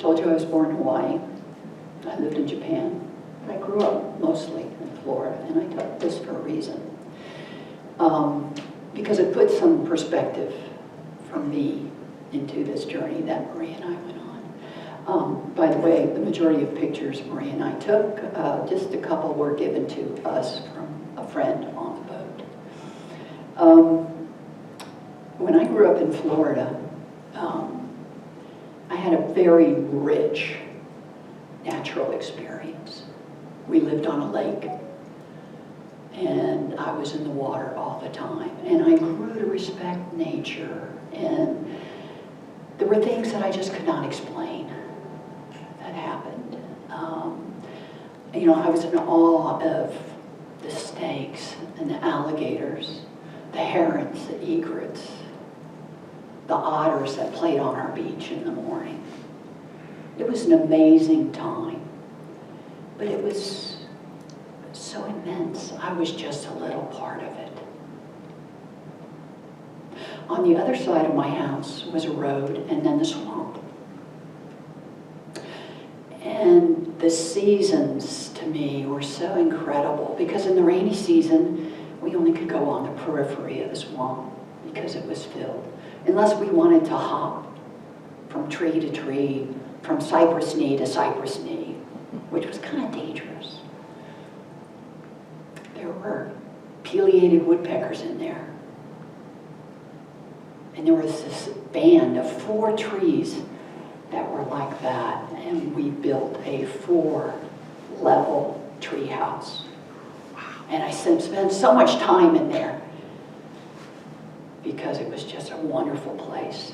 told you I was born in Hawaii. I lived in Japan. I grew up mostly in Florida, and I took this for a reason. Because it puts some perspective from me into this journey that Marie and I went on. By the way, the majority of pictures Marie and I took, just a couple were given to us from a friend on the boat. When I grew up in Florida, I had a very rich natural experience. We lived on a lake, and I was in the water all the time, and I grew to respect nature, and there were things that I just could not explain that happened. I was in awe of the snakes and the alligators, the herons, the egrets, the otters that played on our beach in the morning. It was an amazing time, but it was so immense. I was just a little part of it. On the other side of my house was a road and then the swamp. And the seasons to me were so incredible because in the rainy season, we only could go on the periphery of the swamp because it was filled. Unless we wanted to hop from tree to tree, from cypress knee to cypress knee, which was kind of dangerous. There were pileated woodpeckers in there. And there was this band of 4 trees that were like that, and we built a 4-level tree house. And I spent so much time in there because it was just a wonderful place.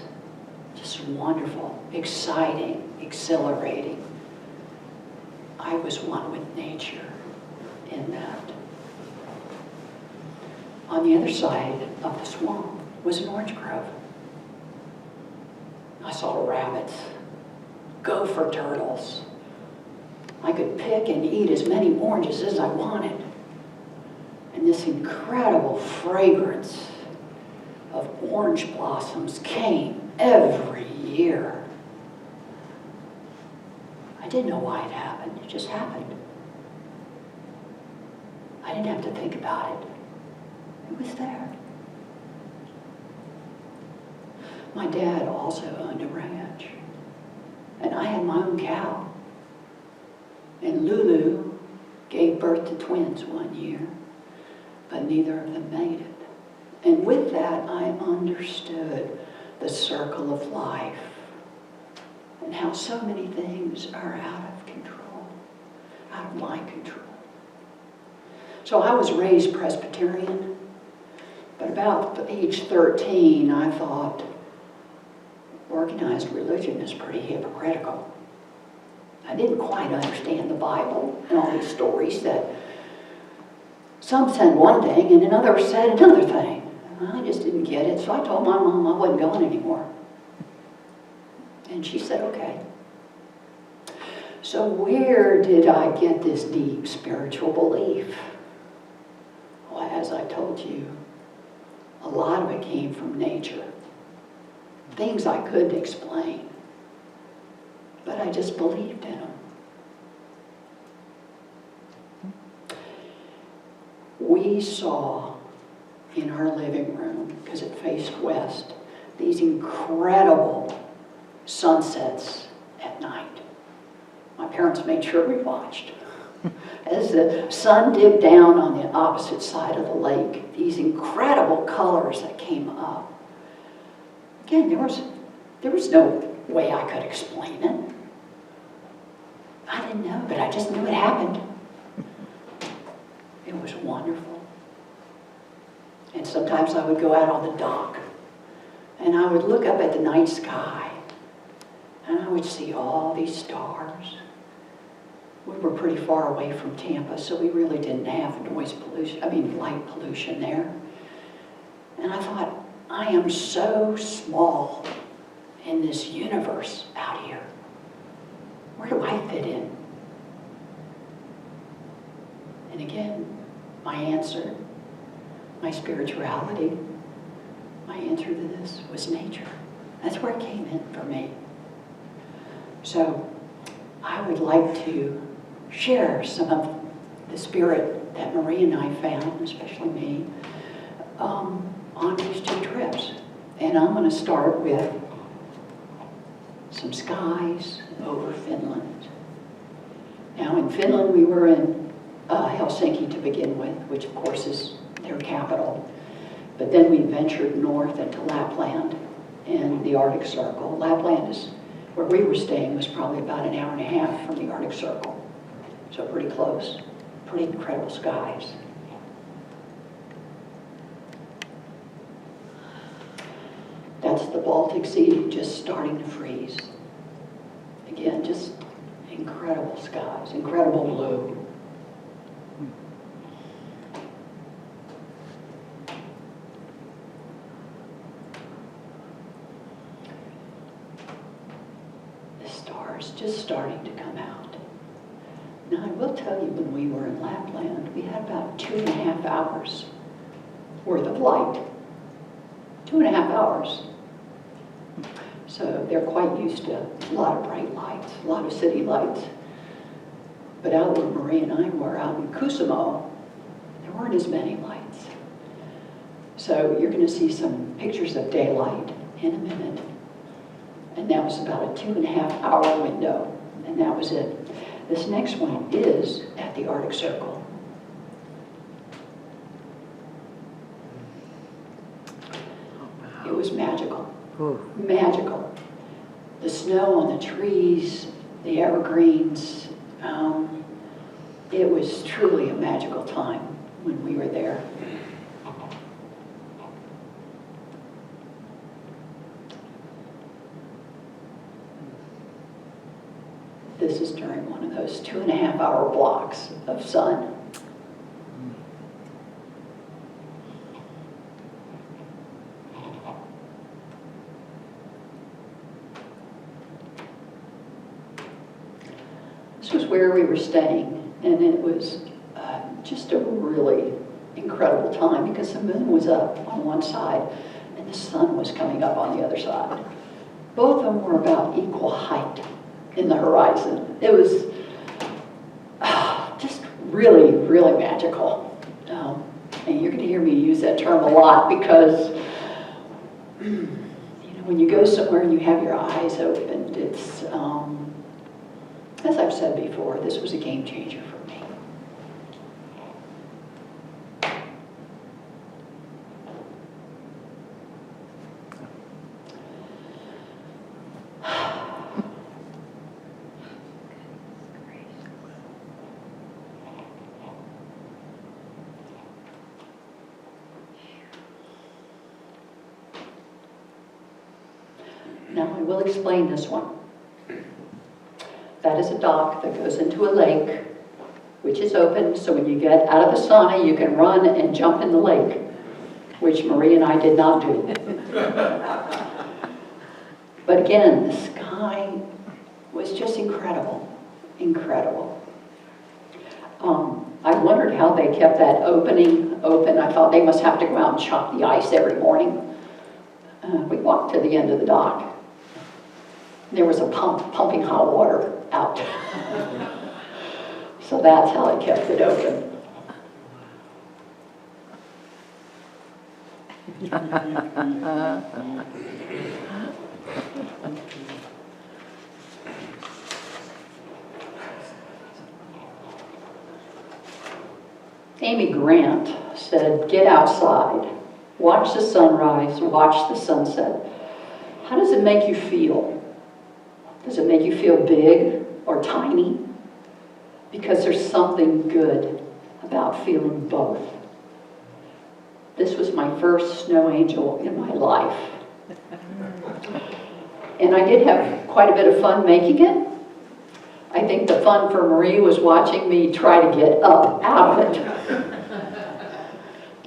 Just wonderful, exciting, exhilarating. I was one with nature in that. On the other side of the swamp was an orange grove. I saw rabbits, gopher turtles. I could pick and eat as many oranges as I wanted. And this incredible fragrance of orange blossoms came every year. I didn't know why it happened. It just happened. I didn't have to think about it. It was there. My dad also owned a ranch, and I had my own cow. And Lulu gave birth to twins one year, but neither of them made it. And with that, I understood the circle of life and how so many things are out of control, out of my control. So I was raised Presbyterian, but about age 13, I thought organized religion is pretty hypocritical. I didn't quite understand the Bible and all these stories that some said one thing and another said another thing. I just didn't get it, so I told my mom I wasn't going anymore. And she said, okay. So where did I get this deep spiritual belief? Well, as I told you, a lot of it came from nature. Things I couldn't explain, but I just believed in them. We saw in our living room, because it faced west, these incredible sunsets at night. My parents made sure we watched. As the sun dipped down on the opposite side of the lake, these incredible colors that came up. Again, there was no way I could explain it. I didn't know, but I just knew it happened. It was wonderful. And sometimes I would go out on the dock, and I would look up at the night sky, and I would see all these stars. We were pretty far away from Tampa, so we really didn't have light pollution there. And I thought, I am so small in this universe out here. Where do I fit in? And again, my answer, my spirituality, my answer to this was nature. That's where it came in for me. So I would like to share some of the spirit that Marie and I found, especially me, on these 2 trips. And I'm going to start with some skies over Finland. Now in Finland we were in Helsinki to begin with, which of course is their capital. But then we ventured north into Lapland and the Arctic Circle. Lapland is where we were staying, was probably about an hour and a half from the Arctic Circle. So pretty close, pretty incredible skies. That's the Baltic Sea just starting to freeze. Again, just incredible skies, incredible blue. The stars just starting to come out. Now I will tell you, when we were in Lapland, we had about 2.5 hours worth of light. 2.5 hours. So they're quite used to a lot of bright lights, a lot of city lights. But out where Marie and I were, out in Kuusamo, there weren't as many lights. So you're going to see some pictures of daylight in a minute. And that was about a 2.5 hour window, and that was it. This next one is at the Arctic Circle. It was magical. Ooh. Magical. The snow on the trees, the evergreens, it was truly a magical time when we were there. This is during one of those 2.5 hour blocks of sun. This was where we were staying, and it was just a really incredible time because the moon was up on one side and the sun was coming up on the other side. Both of them were about equal height in the horizon. It was just really, really magical. And you're going to hear me use that term a lot because when you go somewhere and you have your eyes opened, it's as I've said before, this was a game changer for me. Now I will explain this one. That is a dock that goes into a lake, which is open, so when you get out of the sauna, you can run and jump in the lake, which Marie and I did not do. But again, the sky was just incredible, incredible. I wondered how they kept that opening open. I thought they must have to go out and chop the ice every morning. We walked to the end of the dock. There was a pump pumping hot water out. So that's how they kept it open. Amy Grant said, "Get outside, watch the sunrise, watch the sunset. How does it make you feel? Does it make you feel big or tiny? Because there's something good about feeling both." This was my first snow angel in my life. And I did have quite a bit of fun making it. I think the fun for Marie was watching me try to get up out of it.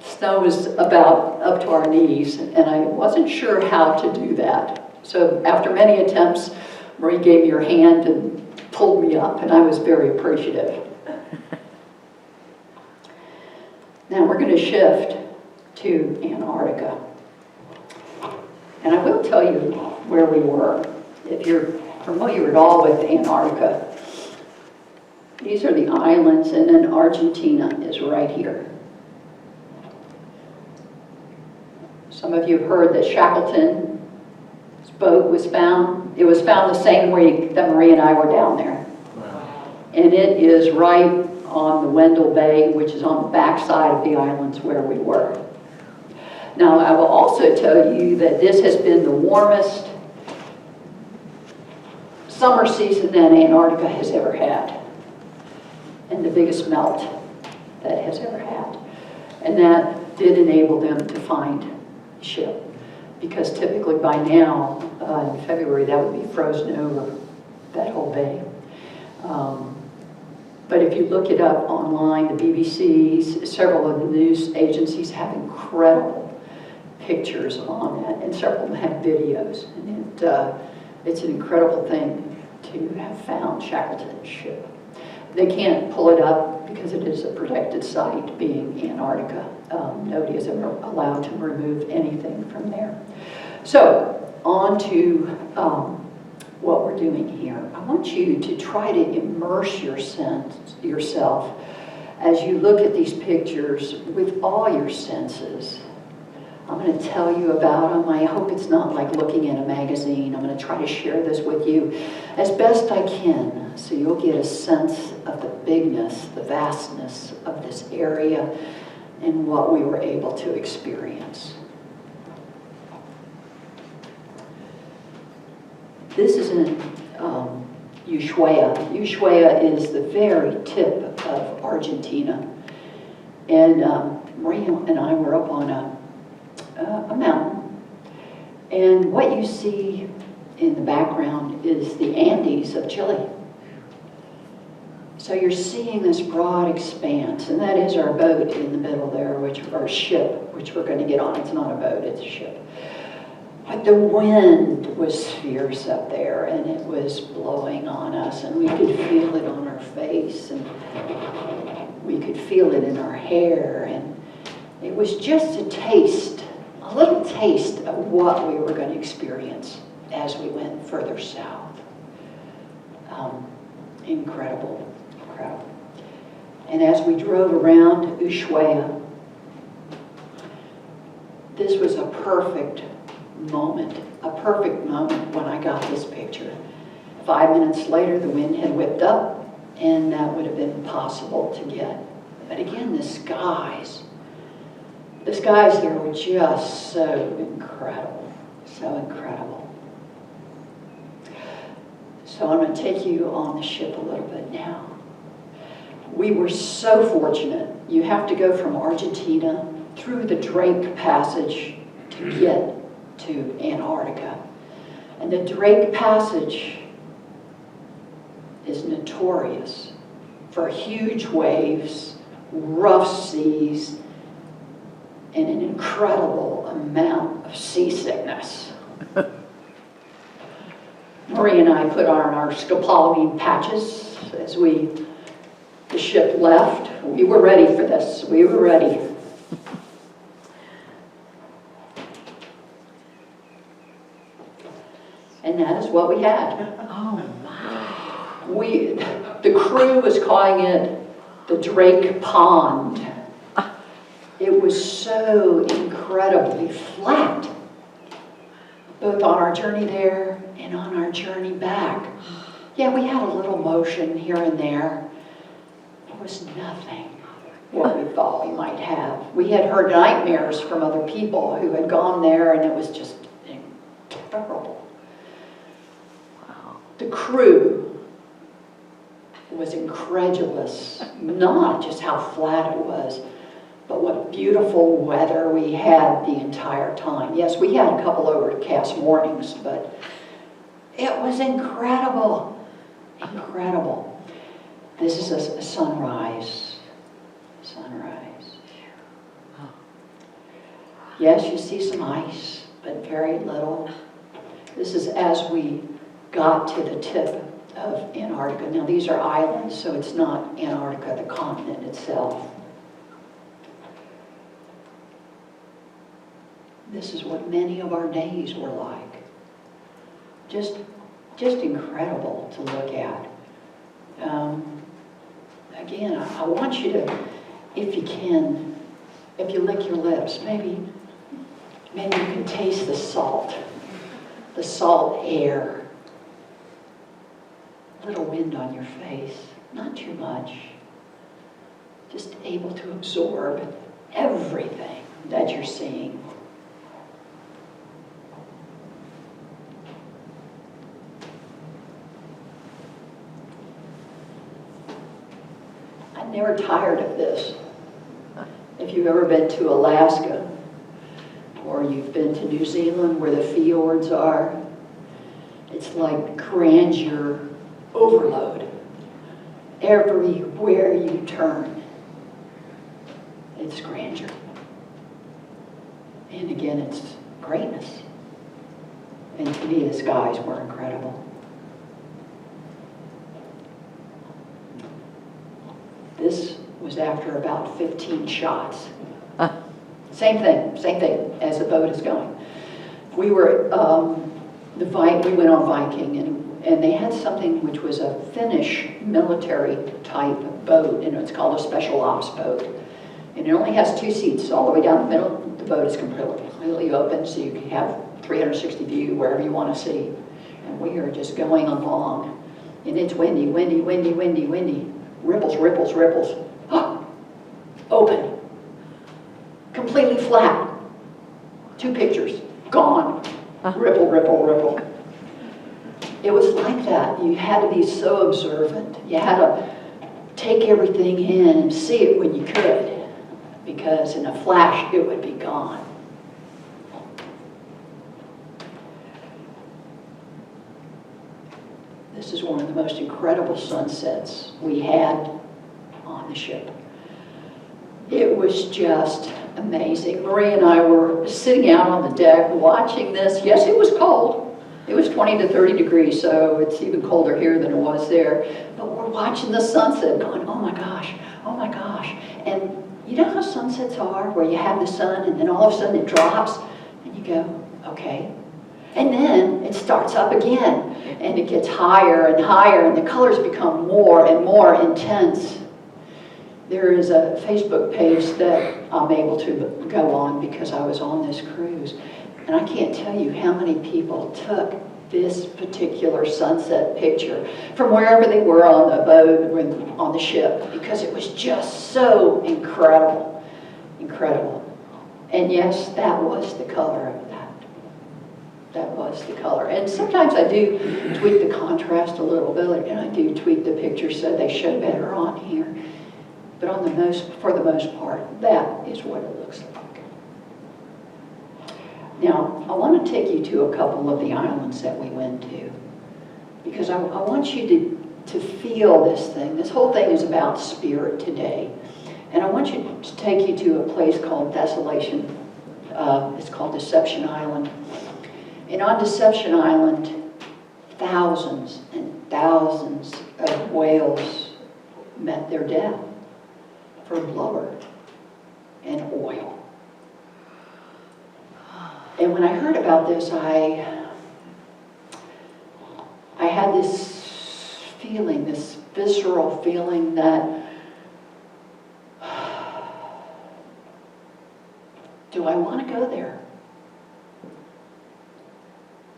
Snow was about up to our knees, and I wasn't sure how to do that. So after many attempts, Marie gave me her hand and pulled me up, and I was very appreciative. Now we're going to shift to Antarctica. And I will tell you where we were. If you're familiar at all with Antarctica, these are the islands, and then Argentina is right here. Some of you have heard that Shackleton's boat was found. It was found the same week that Marie and I were down there. And it is right on the Wendell Bay, which is on the backside of the islands where we were. Now, I will also tell you that this has been the warmest summer season that Antarctica has ever had, and the biggest melt that it has ever had. And that did enable them to find the ship, because typically by now, in February, that would be frozen over, that whole bay. But if you look it up online, the BBC, several of the news agencies have incredible pictures on that, and several of them have videos. And it's an incredible thing to have found Shackleton's ship. They can't pull it up because it is a protected site, being Antarctica. Nobody is ever allowed to remove anything from there. So, on to what we're doing here. I want you to try to immerse yourself as you look at these pictures with all your senses. I'm going to tell you about them. I hope it's not like looking in a magazine. I'm going to try to share this with you as best I can, so you'll get a sense of the bigness, the vastness of this area and what we were able to experience. This is in Ushuaia. Ushuaia is the very tip of Argentina. And Maria and I were up on a mountain. And what you see in the background is the Andes of Chile. So you're seeing this broad expanse, and that is our boat in the middle there, our ship, which we're going to get on. It's not a boat, it's a ship. But the wind was fierce up there, and it was blowing on us, and we could feel it on our face, and we could feel it in our hair, and it was just a little taste of what we were going to experience as we went further south. Incredible. And as we drove around Ushuaia, this was a perfect moment when I got this picture. 5 minutes later, the wind had whipped up, and that would have been impossible to get. But again, the skies there were just so incredible, so incredible. So I'm going to take you on the ship a little bit now. We were so fortunate. You have to go from Argentina through the Drake Passage to get to Antarctica. And the Drake Passage is notorious for huge waves, rough seas, and an incredible amount of seasickness. Marie and I put on our scopolamine patches as the ship left. We were ready for this. We were ready. And that is what we had. Oh my. The crew was calling it the Drake Pond. It was so incredibly flat, both on our journey there and on our journey back. Yeah, we had a little motion here and there. It was nothing what we thought we might have. We had heard nightmares from other people who had gone there, and it was just terrible. Wow. The crew was incredulous, not just how flat it was, but what beautiful weather we had the entire time. Yes, we had a couple overcast mornings, but it was incredible. Incredible. This is a sunrise. Yes, you see some ice, but very little. This is as we got to the tip of Antarctica. Now, these are islands, so it's not Antarctica, the continent itself. This is what many of our days were like. Just just incredible to look at. Again, I want you to, if you can, if you lick your lips, maybe you can taste the salt air. A little wind on your face, not too much. Just able to absorb everything that you're seeing. I'm never tired of this. If you've ever been to Alaska, or you've been to New Zealand where the fjords are, it's like grandeur overload. Everywhere you turn, it's grandeur. And again, it's greatness. And to me, the skies were incredible. This was after about 15 shots. Same thing as the boat is going. We were, we went on Viking, and they had something which was a Finnish military type boat, and it's called a special ops boat. And it only has 2 seats all the way down the middle. The boat is completely open, so you can have 360 view wherever you want to see. And we are just going along, and it's windy, windy, windy, windy, windy. Ripples, ripples, ripples. Open. Completely flat. 2 pictures. Gone. Ripple, ripple, ripple. It was like that. You had to be so observant. You had to take everything in and see it when you could, because in a flash it would be gone. This is one of the most incredible sunsets we had on the ship. It was just amazing. Marie and I were sitting out on the deck watching this. Yes, it was cold. It was 20 to 30 degrees, so it's even colder here than it was there. But we're watching the sunset going, oh my gosh, oh my gosh. And you know how sunsets are, where you have the sun and then all of a sudden it drops and you go, okay. And then it starts up again and it gets higher and higher and the colors become more and more intense. There is a Facebook page that I'm able to go on because I was on this cruise. And I can't tell you how many people took this particular sunset picture from wherever they were on the boat or on the ship, because it was just so incredible, incredible. And yes, that was the color of that. That was the color. And sometimes I do tweak the contrast a little bit, and I do tweak the pictures so they show better on here. But for the most part, that is what it looks like. Now, I want to take you to a couple of the islands that we went to, because I want you to feel this thing. This whole thing is about spirit today. And I want you to take you to a place called Desolation. It's called Deception Island. And on Deception Island, thousands and thousands of whales met their death from blubber and oil. And when I heard about this, I had this feeling, this visceral feeling that, do I want to go there?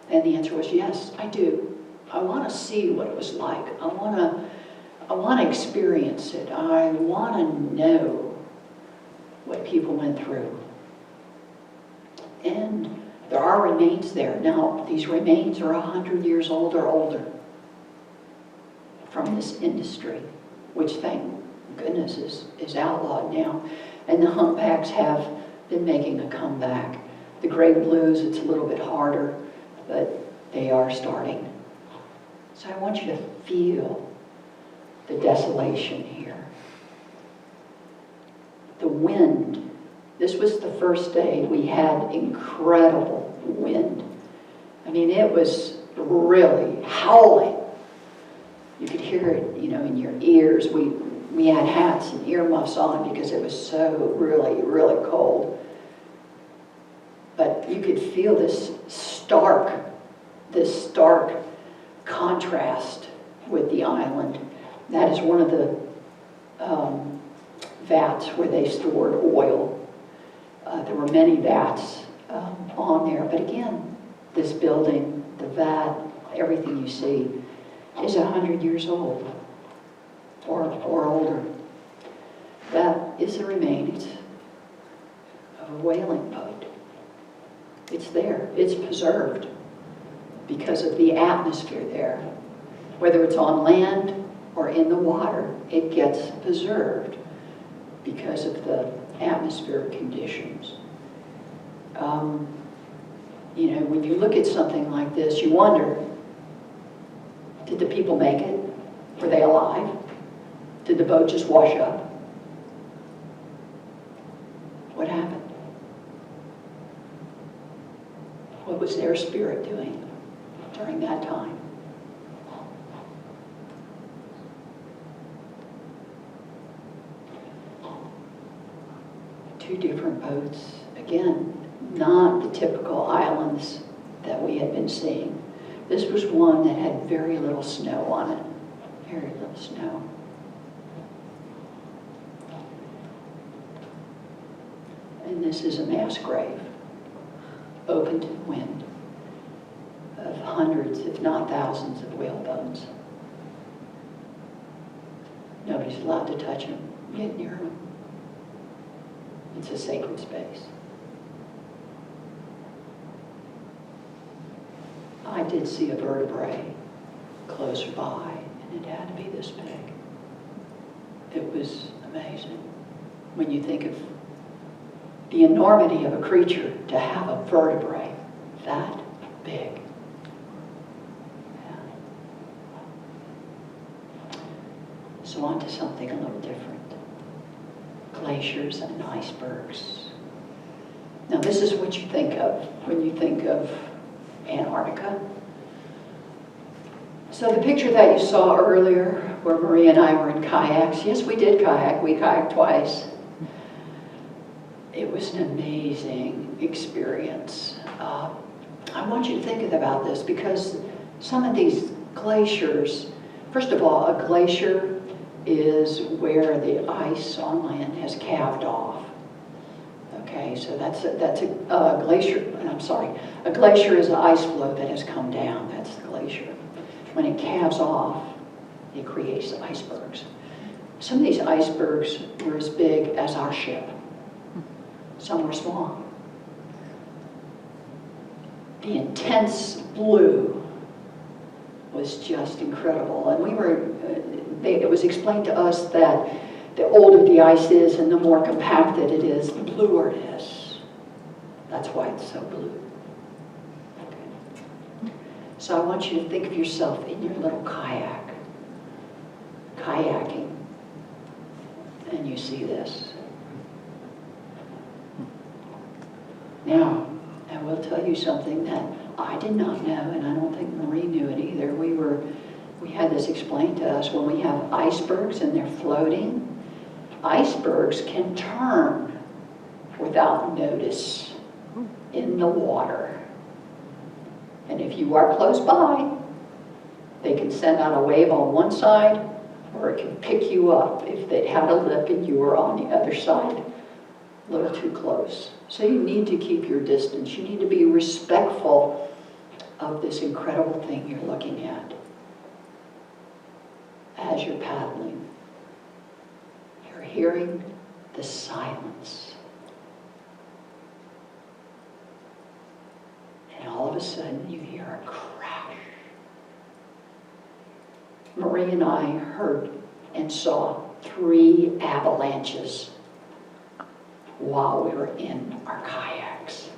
And the answer was yes, I do. I want to see what it was like. I want to experience it. I want to know what people went through. And there are remains there. Now, these remains are 100 years old or older from this industry, which thank goodness is outlawed now. And the humpbacks have been making a comeback. The gray blues, it's a little bit harder, but they are starting. So I want you to feel the desolation here. The wind. This was the first day we had incredible wind. I mean, it was really howling. You could hear it, in your ears. We had hats and earmuffs on because it was so really, really cold. But you could feel this stark contrast with the island. That is one of the vats where they stored oil. There were many vats on there, but again, this building, the vat, everything you see is 100 years old or older. That is the remains of a whaling boat. It's there. It's preserved because of the atmosphere there. Whether it's on land or in the water, it gets preserved because of the atmospheric conditions. When you look at something like this, you wonder, did the people make it? Were they alive? Did the boat just wash up? What happened? What was their spirit doing during that time? Two different boats. Again, not the typical islands that we had been seeing. This was one that had very little snow on it. Very little snow. And this is a mass grave, open to the wind, of hundreds, if not thousands, of whale bones. Nobody's allowed to touch them, get near them. It's a sacred space. I did see a vertebrae closer by, and it had to be this big. It was amazing. When you think of the enormity of a creature, to have a vertebrae that big. Yeah. So on to something a little different. Glaciers and icebergs. Now this is what you think of when you think of Antarctica. So the picture that you saw earlier where Marie and I were in kayaks, yes, we did kayak. We kayaked twice. It was an amazing experience. I want you to think about this because some of these glaciers, first of all, a glacier is where the ice on land has calved off. Okay, so that's a glacier. I'm sorry, a glacier is an ice flow that has come down. That's the glacier. When it calves off, it creates icebergs. Some of these icebergs were as big as our ship. Some were small. The intense blue was just incredible, and we were. It was explained to us that the older the ice is and the more compacted it is, the bluer it is. That's why it's so blue. Okay. So I want you to think of yourself in your little kayak, kayaking, and you see this. Now, I will tell you something that I did not know, and I don't think Marie knew it either. We had this explained to us. When we have icebergs and they're floating, icebergs can turn without notice in the water. And if you are close by, they can send out a wave on one side, or it can pick you up if they had a lip and you were on the other side, a little too close. So you need to keep your distance. You need to be respectful of this incredible thing you're looking at. As you're paddling, you're hearing the silence. And all of a sudden you hear a crash. Marie and I heard and saw 3 avalanches while we were in our kayaks.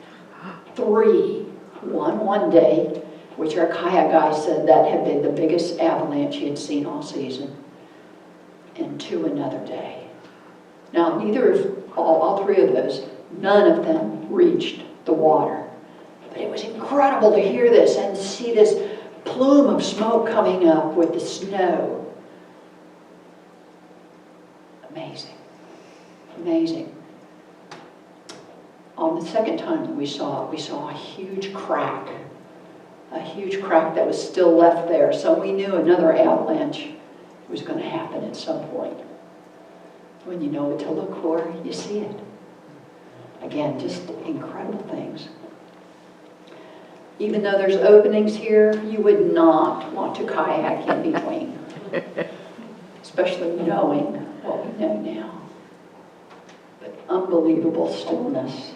3. One day, which our kayak guy said that had been the biggest avalanche he had seen all season, and 2 another day. Now, all 3 of those, none of them reached the water. But it was incredible to hear this and see this plume of smoke coming up with the snow. Amazing. Amazing. On the second time that we saw it, we saw a huge crack a huge crack that was still left there. So we knew another avalanche was going to happen at some point. When you know what to look for, you see it. Again, just incredible things. Even though there's openings here, you would not want to kayak in between. Especially knowing what we know now. But unbelievable stillness.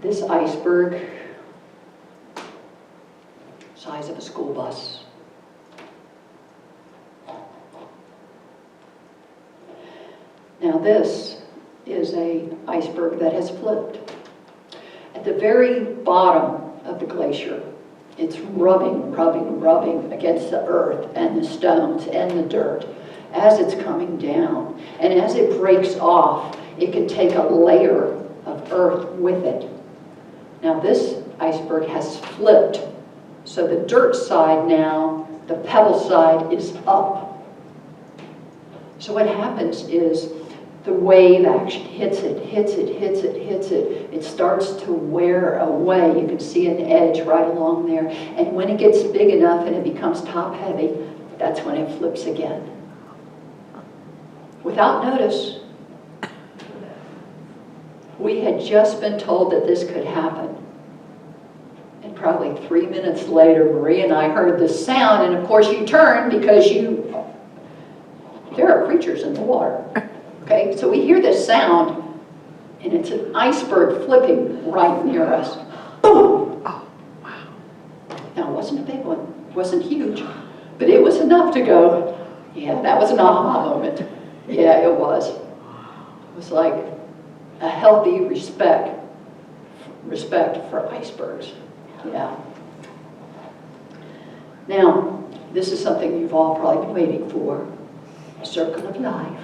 This iceberg, size of a school bus. Now this is an iceberg that has flipped. At the very bottom of the glacier, it's rubbing against the earth and the stones and the dirt as it's coming down. And as it breaks off, it can take a layer of earth with it. Now this iceberg has flipped. So the dirt side now, the pebble side is up. So what happens is the wave actually hits it. It starts to wear away. You can see an edge right along there. And when it gets big enough and it becomes top heavy, that's when it flips again. Without notice. We had just been told that this could happen. And probably 3 minutes later, Marie and I heard this sound, and of course you turn because there are creatures in the water. Okay, so we hear this sound, and it's an iceberg flipping right near us. Boom! Oh, wow. Now, it wasn't a big one. It wasn't huge. But it was enough to go, yeah, that was an aha moment. Yeah, it was. It was like a healthy respect for icebergs. Yeah. Now, this is something you've all probably been waiting for. A circle of life.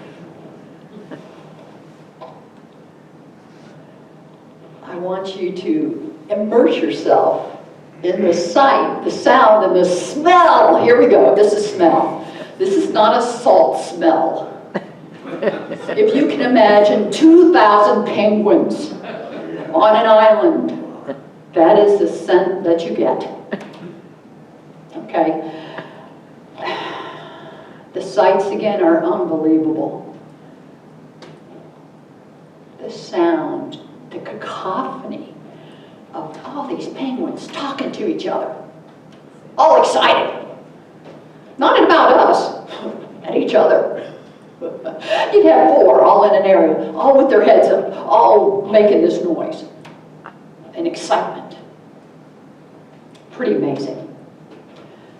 I want you to immerse yourself in the sight, the sound, and the smell. Here we go. This is smell. This is not a salt smell. If you can imagine 2,000 penguins on an island, that is the scent that you get. Okay? The sights, again, are unbelievable. The sound, the cacophony of all these penguins talking to each other, all excited. Not about us, at each other. You'd have 4 all in an area, all with their heads up, all making this noise and excitement. Pretty amazing.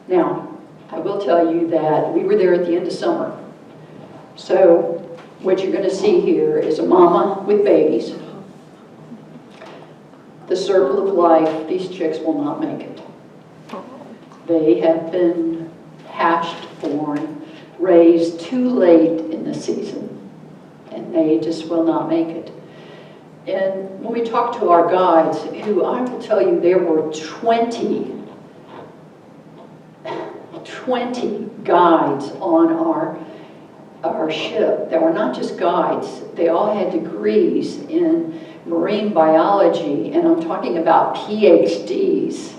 Now, I will tell you that we were there at the end of summer. So what you're going to see here is a mama with babies. The circle of life, these chicks will not make it. They have been hatched, born, raised too late in the season, and they just will not make it. And when we talk to our guides, who I will tell you there were 20 guides on our ship. They were not just guides, they all had degrees in marine biology, and I'm talking about PhDs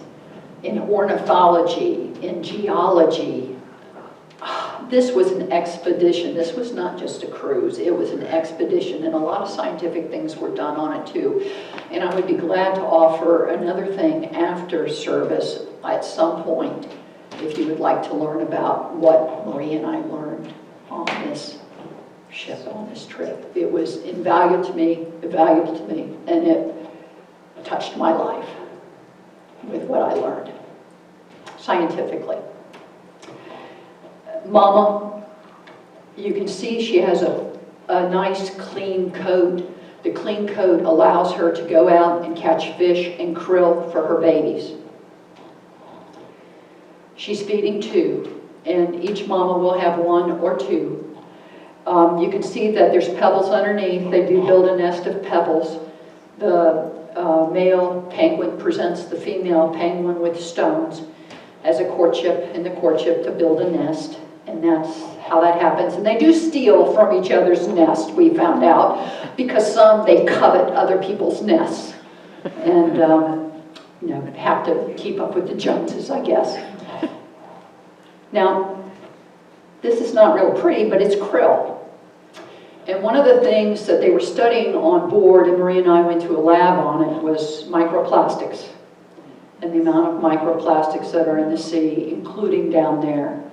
in ornithology, in geology. This was an expedition. This was not just a cruise. It was an expedition, and a lot of scientific things were done on it too. And I would be glad to offer another thing after service at some point if you would like to learn about what Marie and I learned on this ship, on this trip. It was invaluable to me, and it touched my life with what I learned scientifically. Mama, you can see she has a nice clean coat. The clean coat allows her to go out and catch fish and krill for her babies. She's feeding 2, and each mama will have 1 or 2. You can see that there's pebbles underneath. They do build a nest of pebbles. The male penguin presents the female penguin with stones as a courtship, in the courtship to build a nest. And that's how that happens. And they do steal from each other's nest, we found out, because they covet other people's nests. and have to keep up with the Joneses, I guess. Now, this is not real pretty, but it's krill. And one of the things that they were studying on board, and Marie and I went to a lab on it, was microplastics. And the amount of microplastics that are in the sea, including down there.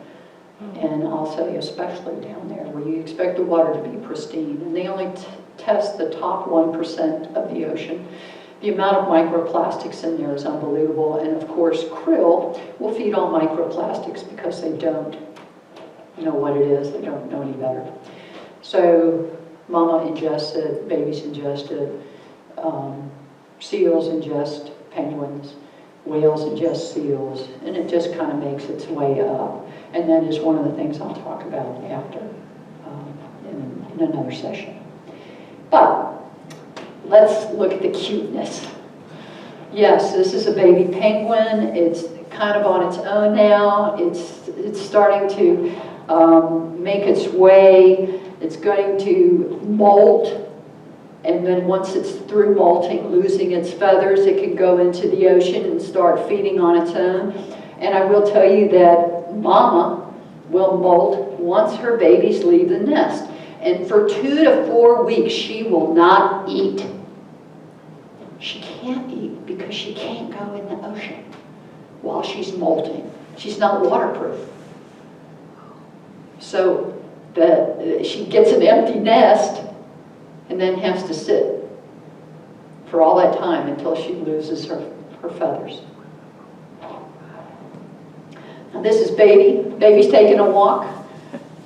And I'll tell you, especially down there, where you expect the water to be pristine. And they only test the top 1% of the ocean. The amount of microplastics in there is unbelievable. And of course, krill will feed on microplastics because they don't know what it is. They don't know any better. So mama ingests it, babies ingest it, seals ingest penguins, whales ingest seals, and it just kind of makes its way up. And that is one of the things I'll talk about after in another session. But let's look at the cuteness. Yes, this is a baby penguin. It's kind of on its own now. It's starting to make its way. It's going to molt, and then once it's through molting, losing its feathers, it can go into the ocean and start feeding on its own. And I will tell you that mama will molt once her babies leave the nest. And for 2 to 4 weeks, she will not eat. She can't eat because she can't go in the ocean while she's molting. She's not waterproof. So she gets an empty nest and then has to sit for all that time until she loses her feathers. Now this is baby. Baby's taking a walk.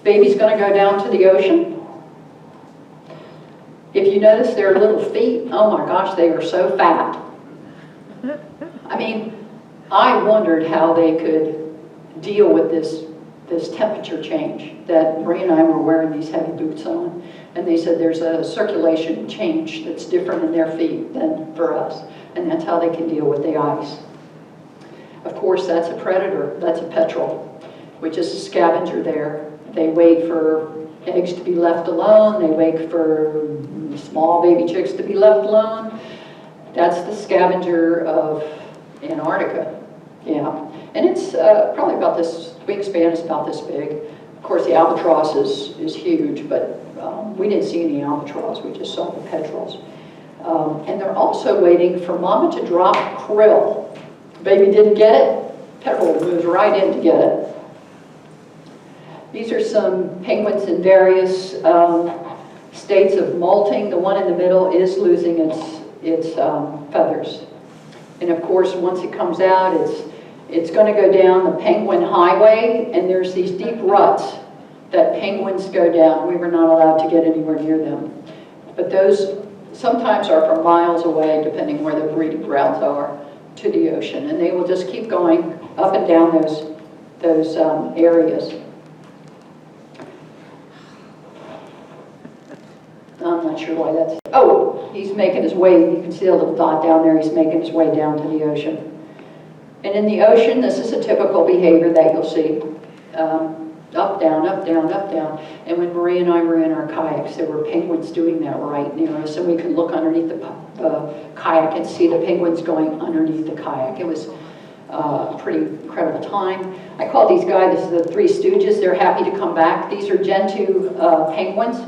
Baby's going to go down to the ocean. If you notice their little feet, oh my gosh, they are so fat. I mean, I wondered how they could deal with this temperature change that Marie and I were wearing these heavy boots on. And they said there's a circulation change that's different in their feet than for us. And that's how they can deal with the ice. Of course, that's a predator. That's a petrel, which is a scavenger there. They wait for eggs to be left alone. They wait for small baby chicks to be left alone. That's the scavenger of Antarctica. Yeah. And it's probably about this, wingspan is about this big. Of course, the albatross is huge, but we didn't see any albatross. We just saw the petrels. And they're also waiting for mama to drop krill. Baby didn't get it. Petrel moves right in to get it. These are some penguins in various states of molting. The one in the middle is losing its feathers. And of course, once it comes out, it's going to go down the penguin highway, and there's these deep ruts that penguins go down. We were not allowed to get anywhere near them. But those sometimes are from miles away, depending where their breeding grounds are, to the ocean. And they will just keep going up and down those areas. I'm not sure why that's... Oh, he's making his way. You can see a little dot down there. He's making his way down to the ocean. And in the ocean, this is a typical behavior that you'll see. Up, down, up, down, up, down. And when Marie and I were in our kayaks, there were penguins doing that right near us. And we could look underneath the kayak and see the penguins going underneath the kayak. It was a pretty incredible time. I call these guys the Three Stooges. They're happy to come back. These are Gen 2 penguins.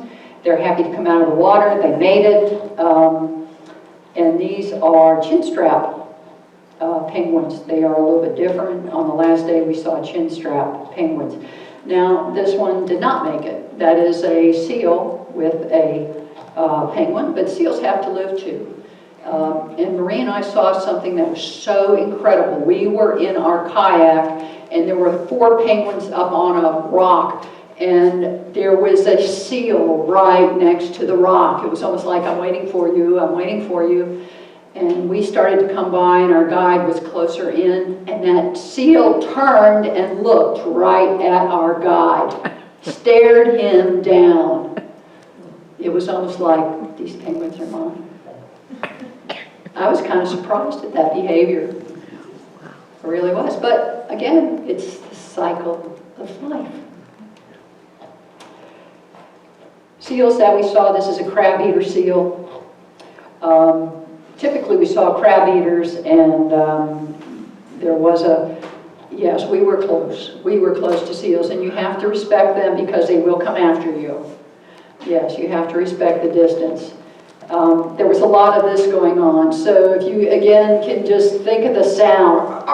They're happy to come out of the water. They made it. And these are chinstrap penguins. They are a little bit different. On the last day, we saw chinstrap penguins. Now, this one did not make it. That is a seal with a penguin, but seals have to live too. And Marie and I saw something that was so incredible. We were in our kayak, and there were 4 penguins up on a rock, and there was a seal right next to the rock. It was almost like, I'm waiting for you, I'm waiting for you. And we started to come by, and our guide was closer in, and that seal turned and looked right at our guide, stared him down. It was almost like, these penguins are mine. I was kind of surprised at that behavior. I really was. But again, it's the cycle of life. Seals that we saw, this is a crab eater seal. typically we saw crab eaters, and there was yes, we were close. We were close to seals, and you have to respect them because they will come after you. Yes, you have to respect the distance. There was a lot of this going on, so if you, again, can just think of the sound,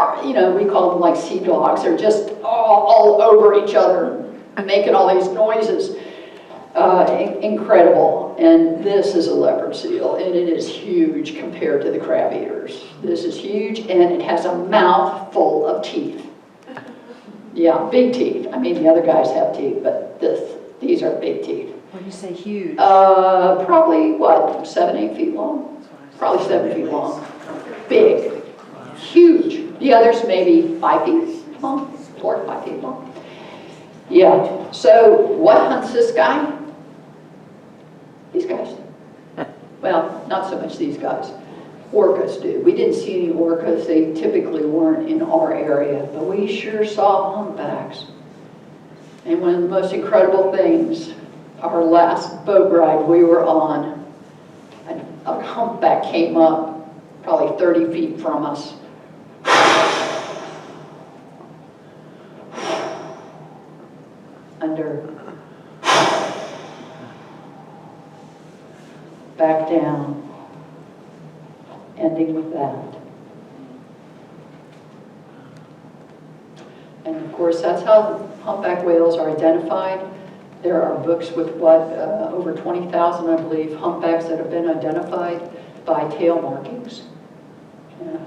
we call them like sea dogs. They're just all over each other, making all these noises. Incredible. And this is a leopard seal, and it is huge compared to the crab eaters. This is huge, and it has a mouth full of teeth. Yeah, big teeth. I mean, the other guys have teeth, but these are big teeth. When you say huge? Probably, 7, 8 feet long? Probably 7 feet long. Big. Huge. The others maybe 5 feet long, 4 to 5 feet long. Yeah. So what hunts this guy? These guys. Well, not so much these guys. Orcas do. We didn't see any orcas. They typically weren't in our area, but we sure saw humpbacks. And one of the most incredible things, our last boat ride we were on, a humpback came up probably 30 feet from us. Under, back down, ending with that. And of course, that's how humpback whales are identified. There are books with over 20,000, I believe, humpbacks that have been identified by tail markings. Yeah.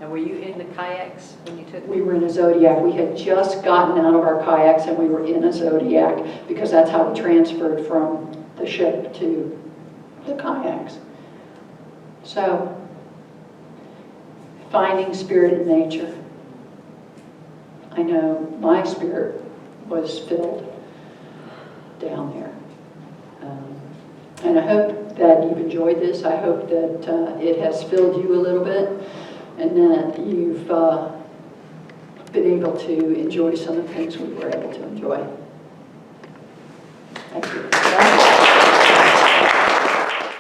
And were you in the kayaks when you took? We were in a Zodiac. We had just gotten out of our kayaks and we were in a Zodiac because that's how we transferred from the ship to the kayaks. So, finding spirit in nature. I know my spirit was filled down there. And I hope that you've enjoyed this. I hope that it has filled you a little bit and that you've been able to enjoy some of the things we were able to enjoy. Thank you.